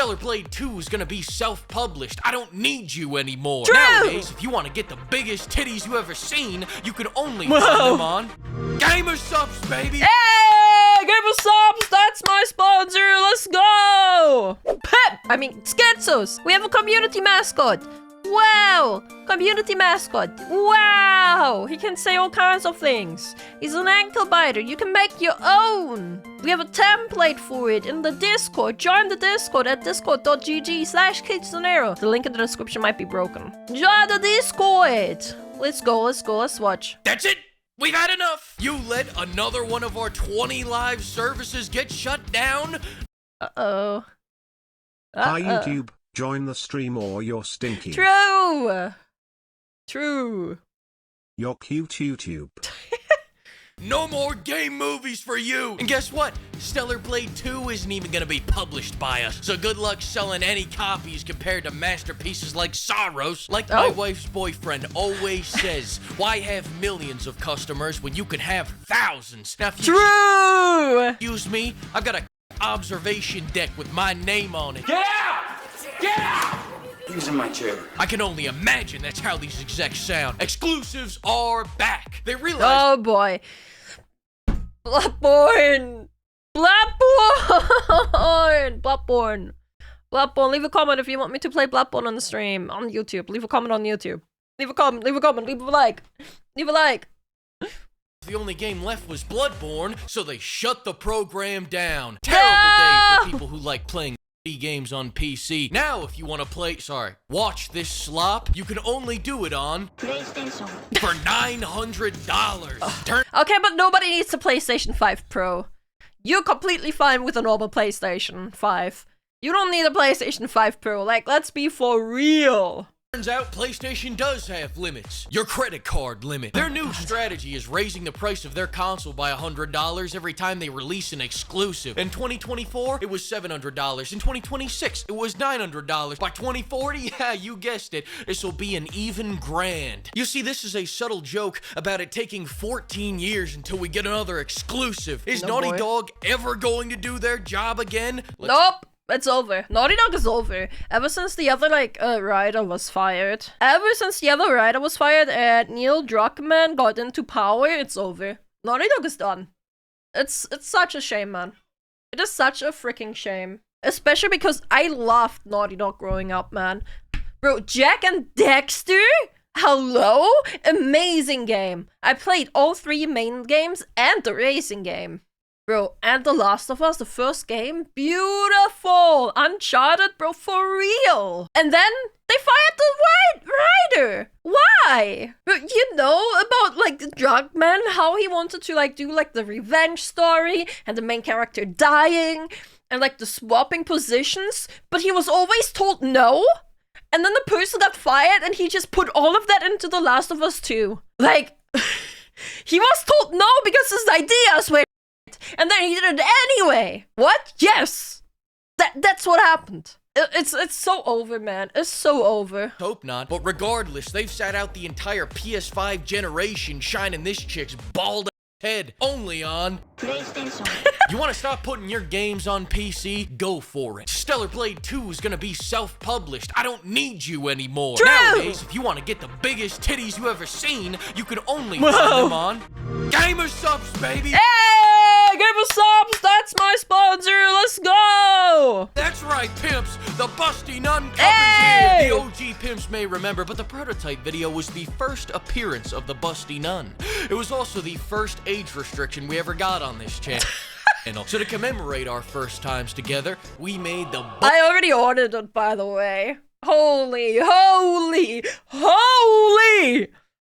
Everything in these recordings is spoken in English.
Stellar Blade 2 is gonna be self-published. I don't need you anymore. True. Nowadays, if you want to get the biggest titties you ever seen, you can only find them on Gamer Subs, baby. Hey, Gamer Subs, that's my sponsor. Let's go. Kitsus. We have a community mascot. Wow! Community mascot. Wow! He can say all kinds of things. He's an ankle biter. You can make your own. We have a template for it in the Discord. Join the Discord at discord.gg/Kitsunero. The link in the description might be broken. Join the Discord. Let's go, let's watch. That's it! We've had enough! You let another one of our 20 live services get shut down? Uh-oh. Hi YouTube, join the stream or you're stinky. True! You're cute YouTube. No more game movies for you! And guess what? Stellar Blade 2 isn't even gonna be published by us, so good luck selling any copies compared to masterpieces like Saros. Like my wife's boyfriend always says, why have millions of customers when you can have thousands? Now, if you excuse me, I've got a observation deck with my name on it. Get out! Get out! Using my chair. I can only imagine that's how these execs sound. Exclusives are back. They realize— oh boy. Bloodborne! Bloodborne, leave a comment if you want me to play Bloodborne on the stream, on YouTube. Leave a comment on YouTube. Leave a comment, leave a like. Leave a like. The only game left was Bloodborne, so they shut the program down. Terrible day for people who like playing games on PC. Now, if you want to watch this slop, you can only do it on PlayStation for $900. Okay, but nobody needs a PlayStation 5 Pro. You're completely fine with a normal PlayStation 5. You don't need a PlayStation 5 Pro. Like, let's be for real. Turns out PlayStation does have limits. Your credit card limit. Their new strategy is raising the price of their console by $100 every time they release an exclusive. In 2024, it was $700. In 2026, it was $900. By 2040, yeah, you guessed it, this will be an even grand. You see, this is a subtle joke about it taking 14 years until we get another exclusive. Is Naughty Dog ever going to do their job again? Nope. It's over. Naughty Dog is over. Ever since the other, writer was fired. And Neil Druckmann got into power, it's over. Naughty Dog is done. It's such a shame, man. It is such a freaking shame. Especially because I loved Naughty Dog growing up, man. Bro, Jack and Dexter? Hello? Amazing game. I played all 3 main games and the racing game. Bro, and The Last of Us, the first game, beautiful! Uncharted, bro, for real! And then, they fired the writer! Why? Bro, you know about, the Druckmann, how he wanted to, do, the revenge story, and the main character dying, and, the swapping positions, but he was always told no? And then the person got fired, and he just put all of that into The Last of Us 2. He was told no because his ideas were and then he did it anyway. What? Yes. That's what happened. It's so over, man. It's so over. Hope not. But regardless, they've sat out the entire PS5 generation shining this chick's bald head only on PlayStation. You want to stop putting your games on PC? Go for it. Stellar Blade 2 is gonna be self-published. I don't need you anymore. True. Nowadays, if you want to get the biggest titties you ever seen, you can only find them on Gamer Subs, baby. Hey, Gamer Subs, that's my sponsor. Let's go. That's right, pimps. The Busty Nun Cup is here. The OG pimps may remember, but the prototype video was the first appearance of the Busty Nun. It was also the first age restriction we ever got on this channel. So to commemorate our first times together, we made the— I already ordered it, by the way. Holy.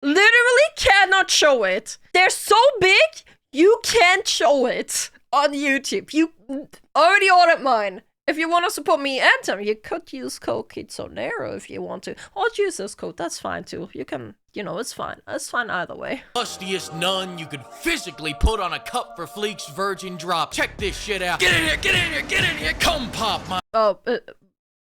Literally cannot show it. They're so big, you can't show it on YouTube. You already ordered mine. If you want to support me and them, you could use code Kitsunero if you want to. Or use this code, that's fine too. You can, it's fine. It's fine either way. Bustiest nun you could physically put on a cup for Fleek's virgin drop. Check this shit out. Get in here, get in here, get in here. Come pop my— Oh,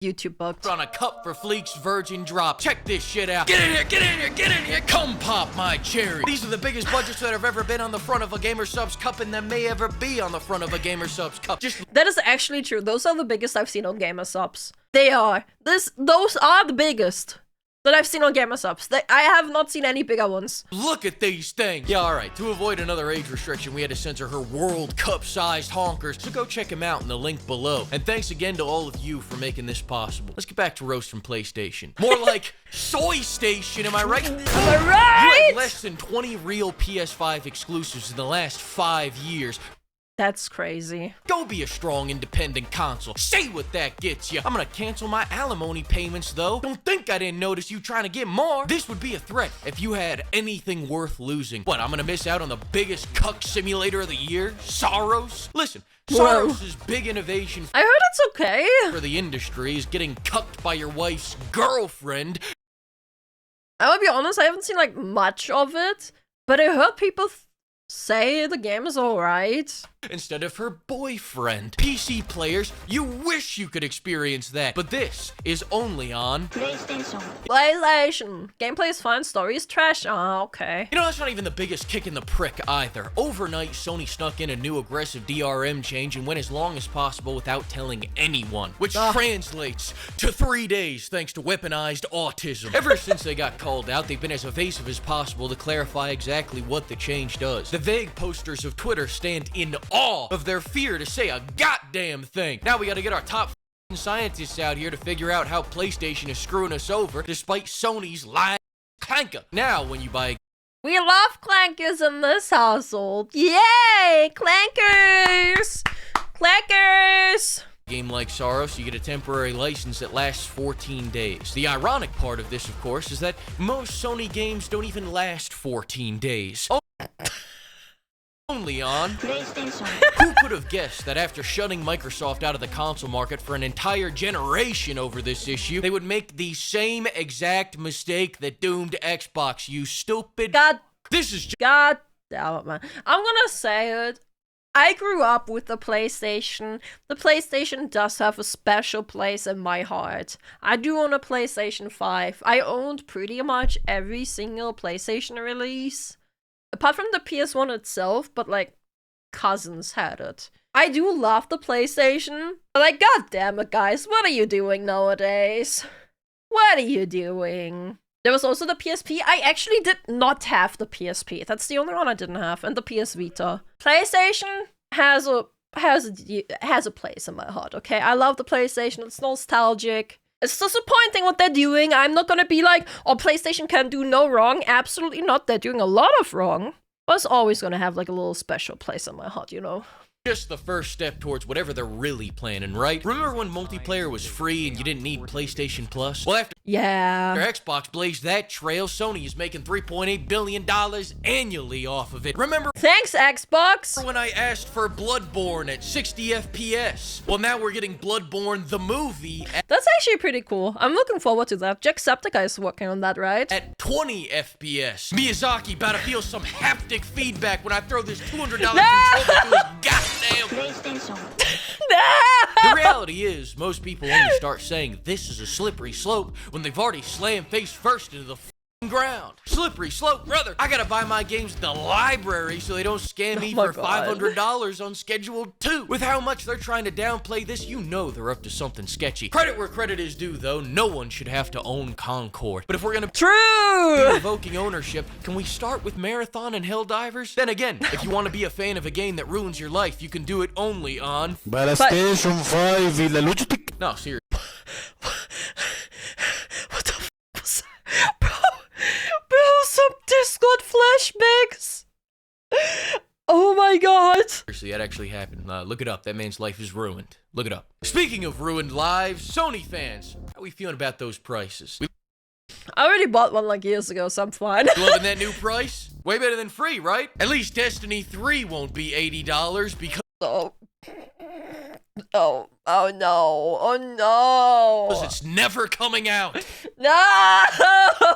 YouTube bugged. On a cup for Fleek's Virgin Drop. Check this shit out. Get in here, get in here, get in here. Come pop my cherry. These are the biggest budgets that have ever been on the front of a Gamer Subs Cup and that may ever be on the front of a Gamer Subs Cup. That is actually true. Those are the biggest I've seen on Gamer Subs. They are. Those are the biggest that I've seen on Gamer Subs. I have not seen any bigger ones. Look at these things. Yeah, alright. To avoid another age restriction, we had to censor her World Cup-sized honkers. So go check them out in the link below. And thanks again to all of you for making this possible. Let's get back to roast from PlayStation. More like Soy Station, am I right? Am I right? You had less than 20 real PS5 exclusives in the last 5 years. That's crazy. Go be a strong, independent console. Say what that gets you. I'm gonna cancel my alimony payments, though. Don't think I didn't notice you trying to get more. This would be a threat if you had anything worth losing. What, I'm gonna miss out on the biggest cuck simulator of the year? Soros? Listen, Soros' big innovation I heard it's okay. for the industry is getting cucked by your wife's girlfriend. I will be honest, I haven't seen like much of it, but I heard people say the game is alright. Instead of her boyfriend. PC players, you wish you could experience that, but this is only on PlayStation. Gameplay is fun, story is trash. Ah, okay. You know, that's not even the biggest kick in the prick either. Overnight, Sony snuck in a new aggressive DRM change and went as long as possible without telling anyone, which translates to 3 days thanks to weaponized autism. Ever since they got called out, they've been as evasive as possible to clarify exactly what the change does. The vague posters of Twitter stand in awe of their fear to say a goddamn thing. Now we gotta get our top scientists out here to figure out how PlayStation is screwing us over despite Sony's lying clanker. Now when you buy We love clankers in this household. Yay! Clankers! Clankers! a game like Soros, you get a temporary license that lasts 14 days. The ironic part of this, of course, is that most Sony games don't even last 14 days. Only on PlayStation. Who could have guessed that after shutting Microsoft out of the console market for an entire generation over this issue, they would make the same exact mistake that doomed Xbox, you stupid. God. This is God damn it, man. I'm gonna say it. I grew up with the PlayStation. The PlayStation does have a special place in my heart. I do own a PlayStation 5. I owned pretty much every single PlayStation release. Apart from the PS1 itself, but like, cousins had it. I do love the PlayStation, but like, god damn it, guys, what are you doing nowadays? What are you doing? There was also the PSP. I actually did not have the PSP. That's the only one I didn't have, and the PS Vita. PlayStation has a place in my heart, okay? I love the PlayStation. It's nostalgic. It's disappointing what they're doing. I'm not gonna be like, oh, PlayStation can do no wrong. Absolutely not. They're doing a lot of wrong. But it's always gonna have like a little special place in my heart, you know? just the first step towards whatever they're really planning, right? Remember when multiplayer was free and you didn't need PlayStation Plus? Well, after Xbox blazed that trail, Sony is making $3.8 billion annually off of it. Remember? Thanks, Xbox! When I asked for Bloodborne at 60 FPS? Well, now we're getting Bloodborne the movie That's actually pretty cool. I'm looking forward to that. Jacksepticeye is working on that, right? at 20 FPS. Miyazaki about to feel some haptic feedback when I throw this $200 controller to his goddamn PlayStation. The reality is, most people only start saying this is a slippery slope when they've already slammed face first into the ground. Slippery slope, brother. I gotta buy my games at the library so they don't scam me for $500 on Schedule 2. With how much they're trying to downplay this, you know they're up to something sketchy. Credit where credit is due, though. No one should have to own Concord. But if we're gonna be revoking ownership, can we start with Marathon and Helldivers? Then again, if you want to be a fan of a game that ruins your life, you can do it only on PlayStation 5 y la lucha. No, seriously. What the f was that? Bro, some Discord flashbacks! Oh my god! Seriously, that actually happened. Look it up. That man's life is ruined. Look it up. Speaking of ruined lives, Sony fans, how are we feeling about those prices? I already bought one like years ago, so I'm fine. Loving that new price? Way better than free, right? At least Destiny 3 won't be $80 because... Oh. Oh no. Oh no. Because it's never coming out. No!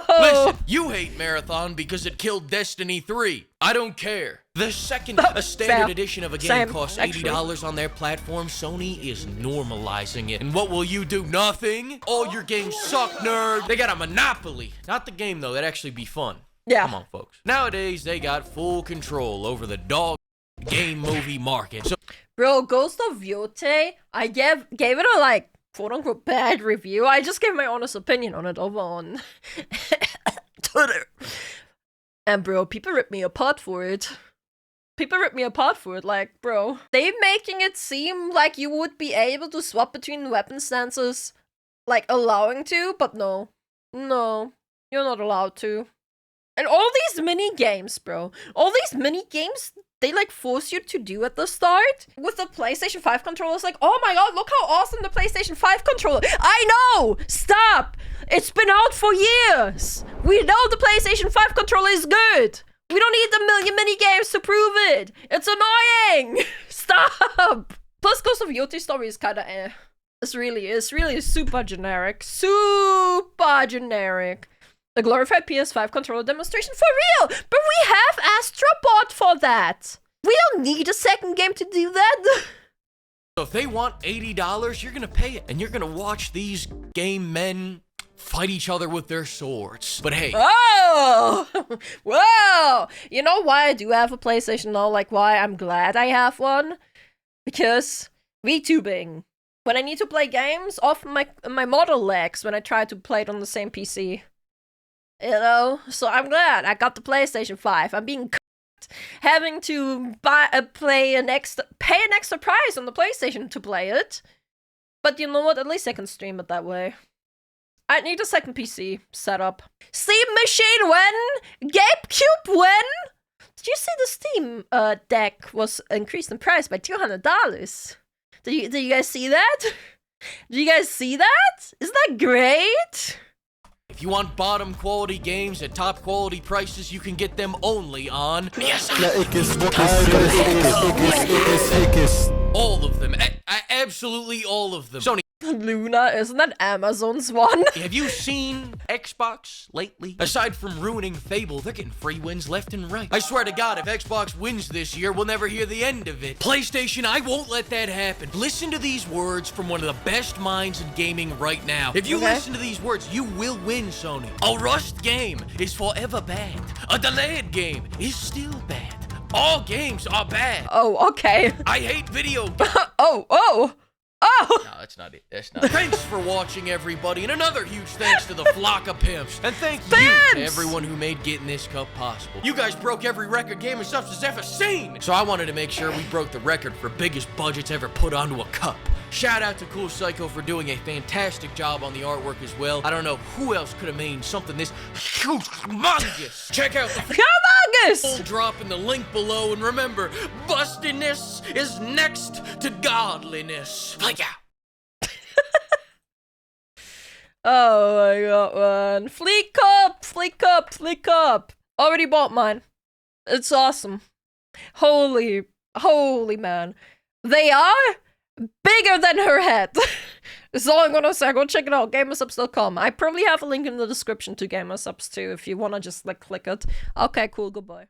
Listen, you hate Marathon because it killed Destiny 3. I don't care. The second a standard Fair. edition of a game Same, costs actually. $80 on their platform, Sony is normalizing it. And what will you do? Nothing? All your games suck, nerd. They got a monopoly. Not the game, though. That'd actually be fun. Yeah. Come on, folks. Nowadays, they got full control over the dog game movie market. So Bro, Ghost of Yote, I gave it a, like, quote-unquote bad review. I just gave my honest opinion on it over on Twitter. And bro, people rip me apart for it. Like, bro. They making it seem like you would be able to swap between weapon stances, like, allowing to, but no. No, you're not allowed to. And all these mini-games, bro. All these mini-games, they, like, force you to do at the start. With the PlayStation 5 controller, it's like, oh my god, look how awesome the PlayStation 5 controller. I know! Stop! It's been out for years! We know the PlayStation 5 controller is good! We don't need a million mini-games to prove it! It's annoying! Stop! Plus, Ghost of Yote story is kinda eh. It's really super generic. Super generic. A glorified PS5 controller demonstration for real! But we have Astrobot for that! We don't need a second game to do that! if they want $80, you're gonna pay it. And you're gonna watch these game men fight each other with their swords. But hey. Oh! Whoa! You know why I do have a PlayStation now? Like, why I'm glad I have one? Because vtubing. When I need to play games, often my model lags when I try to play it on the same PC. You know? So I'm glad I got the PlayStation 5. I'm being having to pay an extra price on the PlayStation to play it. But you know what? At least I can stream it that way. I need a second PC setup. Steam machine when? GameCube when? Did you see the Steam deck was increased in price by $200? Did you guys see that? Did you guys see that? Isn't that great? If you want bottom quality games at top quality prices, you can get them only on all of them. Absolutely all of them. Sony, Luna, isn't that Amazon's one? have you seen Xbox lately? Aside from ruining Fable, they're getting free wins left and right. I swear to God, if Xbox wins this year, we'll never hear the end of it. PlayStation, I won't let that happen. Listen to these words from one of the best minds in gaming right now. If you listen to these words, you will win, Sony. A rushed game is forever bad. A delayed game is still bad. All games are bad. Oh, okay. I hate video games. Oh! No, that's not it. That's not it. Thanks for watching, everybody, and another huge thanks to the flock of pimps. And thank you to everyone who made getting this cup possible. You guys broke every record Gamer Subs has ever seen. So I wanted to make sure we broke the record for biggest budgets ever put onto a cup. Shout out to Cool Psycho for doing a fantastic job on the artwork as well. I don't know who else could have made something this humongous. Check out the full drop in the link below, and remember, bustiness is next to godliness. Like out. Oh, I got one. Fleek Cup. Already bought mine. It's awesome. Holy man. They are bigger than her head. That's all I'm gonna say. Go check it out. Gamersubs.com. I probably have a link in the description to Gamersubs too if you wanna just like click it. Okay, cool. Goodbye.